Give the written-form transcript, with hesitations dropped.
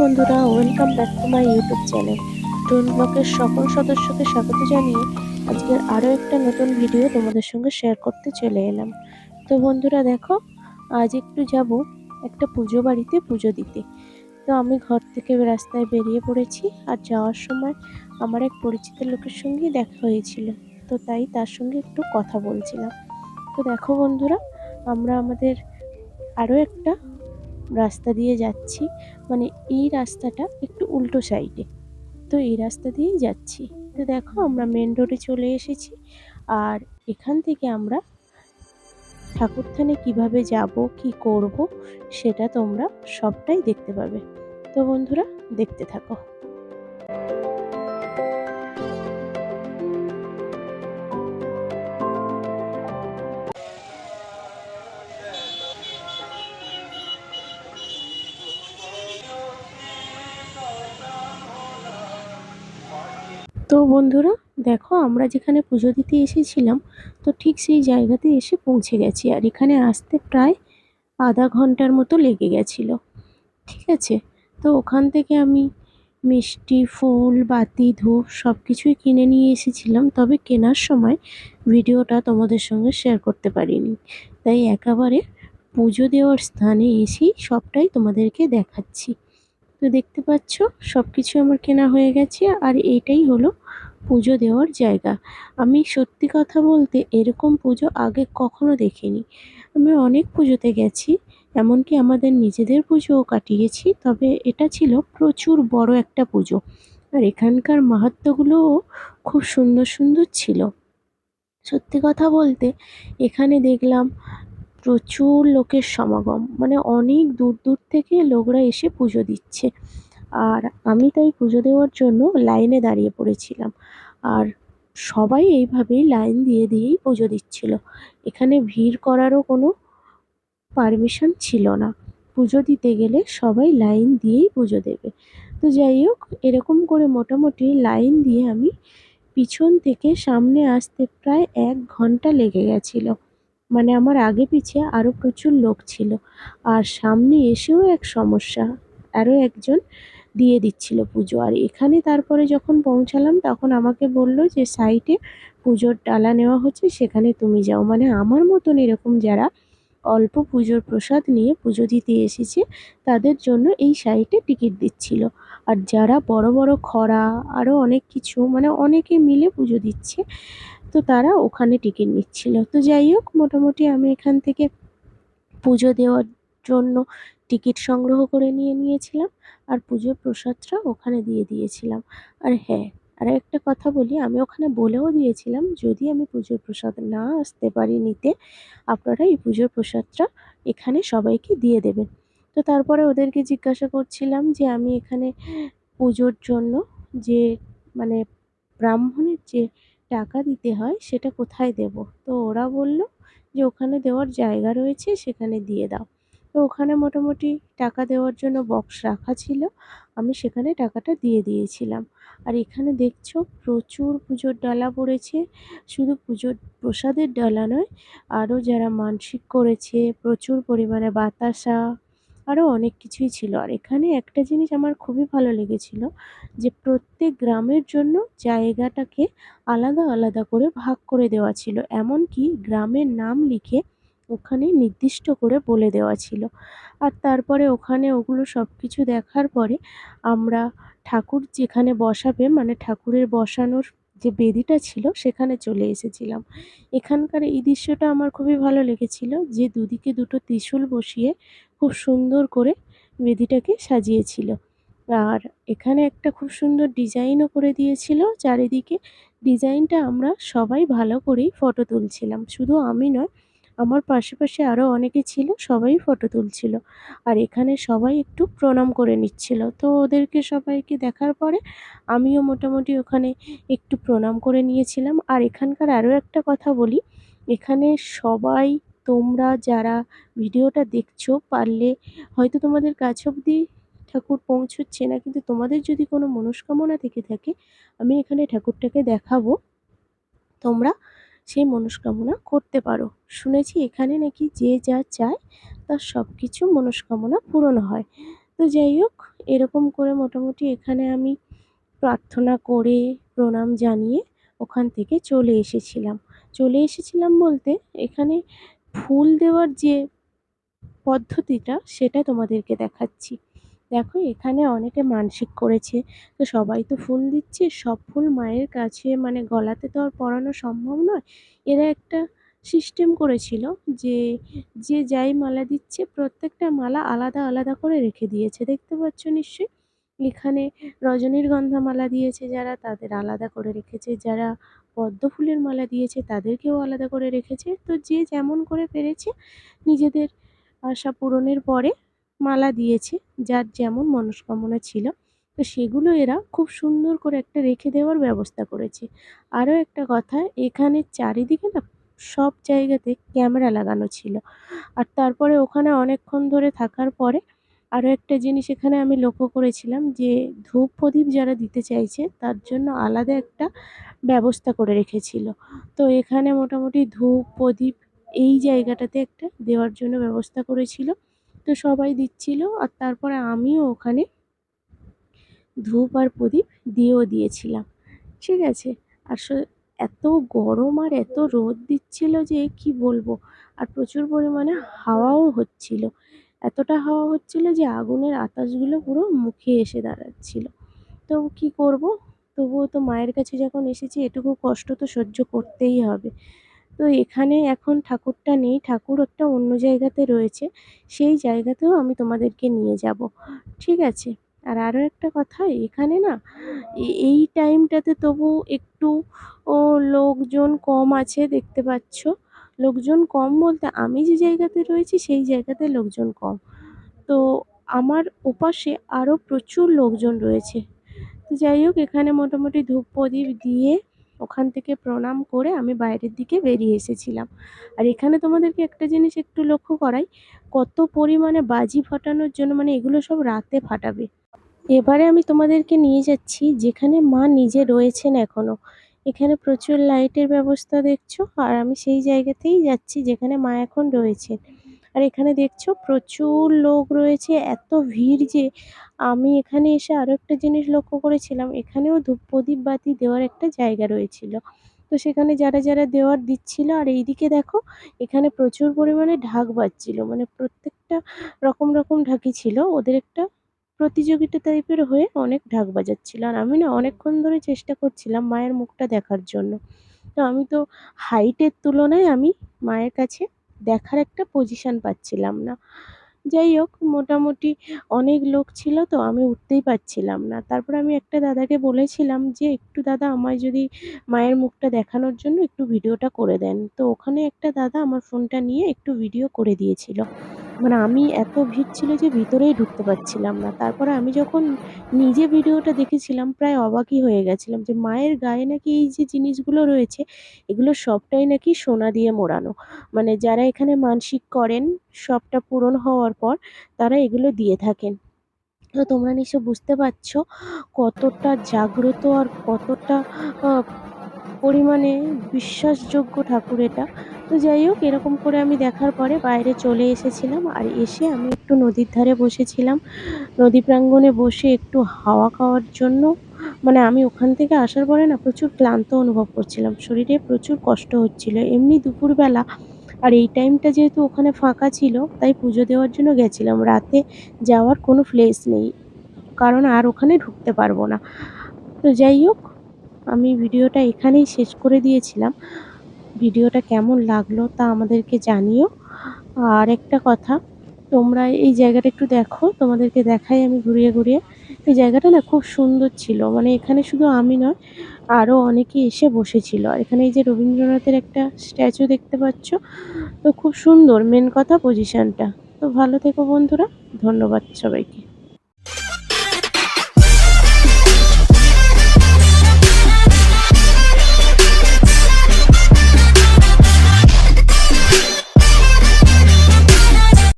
বন্ধুরা, welcome back to my YouTube channel. Tone ব্লকের সকল সদস্যকে স্বাগত জানিয়ে আজকের আরও একটা নতুন ভিডিও তোমাদের সঙ্গে শেয়ার করতে চলে এলাম। তো বন্ধুরা দেখো, আজ একটু যাব একটা পুজো বাড়িতে পুজো দিতে। তো আমি ঘর থেকে রাস্তায় বেরিয়ে পড়েছি, আর যাওয়ার সময় আমার এক পরিচিত লোকের সঙ্গে দেখা হয়েছিল। তো তাই তার সঙ্গে একটু কথা বলছিলাম। তো দেখো বন্ধুরা, আমরা আমাদের আরও একটা রাস্তা দিয়ে যাচ্ছি, মানে এই রাস্তাটা একটু উল্টো সাইডে। তো এই রাস্তা দিয়েই যাচ্ছি। তো দেখো, আমরা মেন রোডে চলে এসেছি। আর এখান থেকে আমরা ঠাকুরথানে কিভাবে যাব, কি করব, সেটা তোমরা সবটাই দেখতে পাবে। তো বন্ধুরা, দেখতে থাকো। তো বন্ধুরা দেখো, আমরা যেখানে পুজো দিতে এসেছিলাম, তো ঠিক সেই জায়গাতে এসে পৌঁছে গেছি। আর এখানে আসতে প্রায় আধা ঘন্টার মতো লেগে গেছিল। ঠিক আছে, তো ওখান থেকে আমি মিষ্টি, ফুল, বাতি, ধূপ সব কিছুই কিনে নিয়ে এসেছিলাম। তবে কেনার সময় ভিডিওটা তোমাদের সঙ্গে শেয়ার করতে পারিনি, তাই একেবারে পুজো দেওয়ার স্থানে এসেই সবটাই তোমাদেরকে দেখাচ্ছি। তো দেখতে পাচ্ছ, সব কিছু আমার কেনা হয়ে গেছে। আর এইটাই হলো পুজো দেওয়ার জায়গা। আমি সত্যি কথা বলতে এরকম পুজো আগে কখনো দেখিনি। আমি অনেক পুজোতে গেছি, এমনকি আমাদের নিজেদের পুজোও কাটিয়েছি। তবে এটা ছিল প্রচুর বড় একটা পুজো, আর এখানকার মাহাত্ম্যগুলোও খুব সুন্দর সুন্দর ছিল। সত্যি কথা বলতে এখানে দেখলাম প্রচুর লোকের সমাগম, মানে অনেক দূর দূর থেকে লোকরা এসে পুজো দিচ্ছে। আর আমি তাই পুজো দেওয়ার জন্য লাইনে দাঁড়িয়ে পড়েছিলাম। আর সবাই এইভাবেই লাইন দিয়ে দিয়েই পুজো দিচ্ছিল। এখানে ভিড় করারও কোনো পারমিশন ছিল না। পুজো দিতে গেলে সবাই লাইন দিয়েই পুজো দেবে। তো যাই হোক, এরকম করে মোটামুটি লাইন দিয়ে আমি পিছন থেকে সামনে আসতে প্রায় ১ ঘন্টা লেগে গেছিল। মানে আমার আগে পিছে আরও প্রচুর লোক ছিল। আর সামনে এসেও এক সমস্যা, আরও একজন দিয়ে দিচ্ছিল পুজো। আর এখানে তারপরে যখন পৌঁছালাম, তখন আমাকে বলল যে সাইডে পুজোর ডালা নেওয়া হচ্ছে, সেখানে তুমি যাও। মানে আমার মতন এরকম যারা অল্প পুজোর প্রসাদ নিয়ে পুজো দিতে এসেছে, তাদের জন্য এই সাইটে টিকিট দিচ্ছিল। আর যারা বড় বড় খড়া, আরও অনেক কিছু, মানে অনেকে মিলে পুজো দিচ্ছে, তো তারা ওখানে টিকিট নিচ্ছিল। তো যাই হোক, মোটামুটি আমি এখান থেকে পুজো দেওয়ার জন্য টিকিট সংগ্রহ করে নিয়ে নিয়েছিলাম, আর পুজোর প্রসাদটা ওখানে দিয়ে দিয়েছিলাম। আর হ্যাঁ, আর একটা কথা বলি, আমি ওখানে বলেও দিয়েছিলাম যদি আমি পুজোর প্রসাদ না আসতে পারি নিতে, আপনারা এই পুজোর প্রসাদটা এখানে সবাইকে দিয়ে দেবেন। তো তারপরে ওদেরকে জিজ্ঞাসা করছিলাম যে আমি এখানে পুজোর জন্য যে, মানে ব্রাহ্মণের যে টাকা দিতে হয় সেটা কোথায় দেব? তো ওরা বলল যে ওখানে দেওয়ার জায়গা রয়েছে, সেখানে দিয়ে দাও। তো ওখানে মোটামুটি টাকা দেওয়ার জন্য বক্স রাখা ছিল, আমি সেখানে টাকাটা দিয়ে দিয়েছিলাম। আর এখানে দেখছো প্রচুর পুজোর ডালা পড়েছে। শুধু পুজোর প্রসাদের ডালা নয়, আরও যারা মানসিক করেছে প্রচুর পরিমাণে বাতাসা, আরও অনেক কিছুই ছিল। আর এখানে একটা জিনিস আমার খুবই ভালো লেগেছিল, যে প্রত্যেক গ্রামের জন্য জায়গাটাকে আলাদা আলাদা করে ভাগ করে দেওয়া ছিল। এমনকি গ্রামের নাম লিখে ওখানে নির্দিষ্ট করে বলে দেওয়া ছিল। আর তারপরে ওখানে ওগুলো সব কিছু দেখার পরে আমরা ঠাকুর যেখানে বসাবে, মানে ঠাকুরের বসানোর যে বেদিটা ছিল, সেখানে চলে এসেছিলাম। এখানকার এই দৃশ্যটা আমার খুবই ভালো লেগেছিল, যে দুদিকে দুটো ত্রিশূল বসিয়ে খুব সুন্দর করে বেদিটাকে সাজিয়েছিল। আর এখানে একটা খুব সুন্দর ডিজাইনও করে দিয়েছিল চারিদিকে। ডিজাইনটা আমরা সবাই ভালো করেই ফটো তুলছিলাম, শুধু আমি নয়, আমার পাশে আরও অনেকে ছিল, সবাই ফটো তুলছিল। আর এখানে সবাই একটু প্রণাম করে নিচ্ছিল। তো ওদেরকে সবাইকে দেখার পরে আমিও মোটামুটি ওখানে একটু প্রণাম করে নিয়েছিলাম। আর এখানকার আরও একটা কথা বলি, এখানে সবাই, তোমরা যারা ভিডিওটা দেখছো, পারলে হয়তো তোমাদের কাছ অবধি ঠাকুর পৌঁছচ্ছে না, কিন্তু তোমাদের যদি কোনো মনস্কামনা থেকে থাকে, আমি এখানে ঠাকুরটাকে দেখাবো, তোমরা সেই মনস্কামনা করতে পারো। শুনেছি এখানে নাকি যে যা চায় তার সব কিছু মনস্কামনা পূরণ হয়। তো যাই হোক, এরকম করে মোটামুটি এখানে আমি প্রার্থনা করে, প্রণাম জানিয়ে ওখান থেকে চলে এসেছিলাম। চলে এসেছিলাম বলতে এখানে ফুল দেওয়ার যে পদ্ধতিটা সেটা তোমাদেরকে দেখাচ্ছি। দেখো এখানে অনেকে মানসিক করেছে, তো সবাই তো ফুল দিচ্ছে, সব ফুল মায়ের কাছে মানে গলাতে তো আর পরানো সম্ভব নয়। এরা একটা সিস্টেম করেছিল যে, যে যাই মালা দিচ্ছে প্রত্যেকটা মালা আলাদা আলাদা করে রেখে দিয়েছে, দেখতে পাচ্ছ নিশ্চয়ই। এখানে রজনীগন্ধা মালা দিয়েছে যারা, তাদের আলাদা করে রেখেছে, যারা পদ্ম ফুলের মালা দিয়েছে তাদেরকেও আলাদা করে রেখেছে। তো যে যেমন করে পেরেছে নিজেদের আশা পূরণের পরে মালা দিয়েছে, যার যেমন মনস্কামনা ছিল। তো সেগুলো এরা খুব সুন্দর করে একটা রেখে দেওয়ার ব্যবস্থা করেছে। আরও একটা কথা, এখানে চারিদিকে না সব জায়গাতে ক্যামেরা লাগানো ছিল। আর তারপরে ওখানে অনেকক্ষণ ধরে থাকার পরে আরও একটা জিনিস এখানে আমি লক্ষ্য করেছিলাম যে, ধূপ প্রদীপ যারা দিতে চাইছে তার জন্য আলাদা একটা ব্যবস্থা করে রেখেছিল। তো এখানে মোটামুটি ধূপ প্রদীপ এই জায়গাটাতে একটা দেওয়ার জন্য ব্যবস্থা করেছিল। তো সবাই দিচ্ছিল আর তারপরে আমিও ওখানে ধূপ আর প্রদীপ দিয়েও দিয়েছিলাম। ঠিক আছে? আর এত গরম আর এত রোদ দিচ্ছিল যে কি বলবো! আর প্রচুর পরিমাণে হাওয়াও হচ্ছিল। এতটা হাওয়া হচ্ছিল যে আগুনের আতাশগুলো পুরো মুখে এসে দাঁড়াচ্ছিল। তো কি করব? তবুও তো মায়ের কাছে যখন এসেছি এটুকু কষ্ট তো সহ্য করতেই হবে। তো এখানে এখন ঠাকুরটা নেই, ঠাকুর একটা অন্য জায়গাতে রয়েছে। সেই জায়গাতেও আমি তোমাদেরকে নিয়ে যাব। ঠিক আছে? আর আরও একটা কথা, এখানে না এই টাইমটাতে তবু একটু ও লোকজন কম আছে, দেখতে পাচ্ছ। লোকজন কম বলতে আমি যে জায়গাতে রয়েছি সেই জায়গাতে লোকজন কম। তো আমার ওপাশে আরও প্রচুর লোকজন রয়েছে। তো যাই হোক, এখানে মোটামুটি ধূপ প্রদীপ দিয়ে ওখান থেকে প্রণাম করে আমি বাইরের দিকে বেরিয়ে এসেছিলাম। আর এখানে তোমাদেরকে একটা জিনিস একটু লক্ষ্য করাই, কত পরিমাণে বাজি ফাটানোর জন্য, মানে এগুলো সব রাতে ফাটাবে। এবারে আমি তোমাদেরকে নিয়ে যাচ্ছি যেখানে মা নিজে রয়েছেন এখনো। এখানে প্রচুর লাইটের ব্যবস্থা দেখছো, আর আমি সেই জায়গাতেই যাচ্ছি যেখানে মা এখন রয়েছে। আর এখানে দেখছো প্রচুর লোক রয়েছে, এত ভিড় যে আমি এখানে এসে আরও একটা জিনিস লক্ষ্য করেছিলাম, এখানেও ধূপ প্রদীপ বাতি দেওয়ার একটা জায়গা রয়েছিল। তো সেখানে যারা যারা দেওয়ার দিচ্ছিল, আর এইদিকে দেখো এখানে প্রচুর পরিমাণে ঢাক বাজছিল, মানে প্রত্যেকটা রকম রকম ঢাকি ছিল, ওদের একটা প্রতিযোগিতা টাইপের হয়ে অনেক ঢাক বাজাচ্ছিল। আর আমি না অনেকক্ষণ ধরে চেষ্টা করছিলাম মায়ের মুখটা দেখার জন্য। তো আমি তো হাইটের তুলনায় আমি মায়ের কাছে দেখার একটা পজিশন পাচ্ছিলাম না। যাই হোক, মোটামুটি অনেক লোক ছিল তো আমি উঠতেই পারছিলাম না। তারপরে আমি একটা দাদাকে বলেছিলাম যে, "একটু দাদা আমায় যদি মায়ের মুখটা দেখানোর জন্য একটু ভিডিওটা করে দেন।" তো ওখানে একটা দাদা আমার ফোনটা নিয়ে একটু ভিডিও করে দিয়েছিল। মানে আমি এত ভিড় ছিল যে ভিতরেই ঢুকতে পারছিলাম না। তারপরে আমি যখন নিজে ভিডিওটা দেখেছিলাম প্রায় অবাকই হয়ে গেছিলাম যে মায়ের গায়ে নাকি এই যে জিনিসগুলো রয়েছে এগুলো সবটাই নাকি সোনা দিয়ে মোড়ানো। মানে যারা এখানে মানসিক করেন সবটা পূরণ হওয়ার পর তারা এগুলো দিয়ে থাকেন। তো তোমরা নিশ্চয় বুঝতে পারছো কতটা জাগ্রত আর কতটা আ পরিমাণে বিশ্বাসযোগ্য ঠাকুর এটা। তো যাই হোক, এরকম করে আমি দেখার পরে বাইরে চলে এসেছিলাম। আর এসে আমি একটু নদীর ধারে বসেছিলাম। নদী প্রাঙ্গণে বসে একটু হাওয়া খাওয়ার জন্য, মানে আমি ওখান থেকে আসার পরে না প্রচুর ক্লান্ত অনুভব করছিলাম। শরীরে প্রচুর কষ্ট হচ্ছিল। এমনি দুপুরবেলা, আর এই টাইমটা যেহেতু ওখানে ফাঁকা ছিল তাই পুজো দেওয়ার জন্য গেছিলাম। রাতে যাওয়ার কোনো প্লেস নেই। কারণ আর ওখানে ঢুকতে পারবো না। তো যাই হোক, আমি ভিডিওটা এখানেই শেষ করে দিয়েছিলাম। ভিডিওটা কেমন লাগলো তা আমাদেরকে জানিও। আর একটা কথা, তোমরা এই জায়গাটা একটু দেখো, তোমাদেরকে দেখাই আমি ঘুরিয়ে ঘুরিয়ে। এই জায়গাটা না খুব সুন্দর ছিল, মানে এখানে শুধু আমি নয় আরও অনেকে এসে বসেছিল। আর এখানে এই যে রবীন্দ্রনাথের একটা স্ট্যাচু দেখতে পাচ্ছ, তো খুব সুন্দর, মেন কথা পজিশনটা। তো ভালো থেকো বন্ধুরা, ধন্যবাদ সবাইকে।